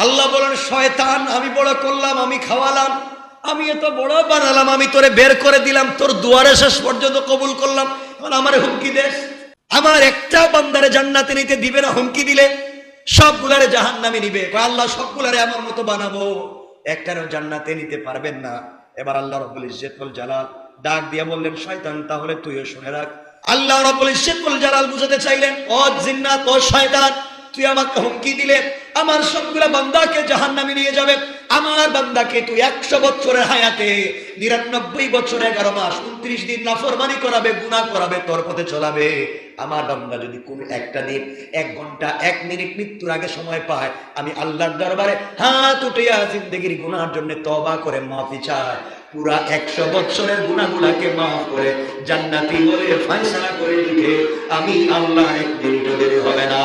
আল্লাহ বলেন শয়তান আমি বড় করলাম, আমি খাওয়ালাম, আমি এত বড় বানালাম, আমি তোরে বের করে দিলাম, তোর দুয়ারে শেষ পর্যন্ত কবুল করলাম, এখন আমারে হুমকি দেশ। আমার একটা বান্দারে জান্নাতে নিতে দিবে না, হুমকি দিলে সবগুলারে জাহান্নামে নিবে। আল্লাহ সবগুলারে আমার মতো বানাবো, একটারও জান্নাতে নিতে পারবেন না। এবার আল্লাহ রাব্বুল ইজ্জত ওয়াল জালাল ডাক দিয়া বললেন শয়তান তাহলে তুইও শুনে রাখ। আল্লাহ রাব্বুল ইজ্জত ওয়াল জালাল বুঝাতে চাইলেন ও জিন্নাত ও শয়তান, তুই আমাকে হুমকি দিলে আমার সবগুলা বান্দাকে জাহান্নামে নিয়ে যাবে। আমার বান্দাকে তুই 100 বছরের হায়াতে 99 বছর 11 মাস 29 দিন নাফরমানি করাবে, গুনাহ করাবে, তোর পথে চলাবে। আমার বান্দা যদি কোন একটা দিন 1 ঘন্টা 1 মিনিট মৃত্যুর আগে সময় পায়, আমি আল্লাহর দরবারে হাত উঠিয়া জিন্দেগির গুনাহর জন্য তওবা করে মাফি চাই, পুরা 100 বছরের গুনাহগুলোকে মাফ করে জান্নাতি বলে ফয়সালা করে দিতে আমি আল্লাহ একদিন দেরি হবে না।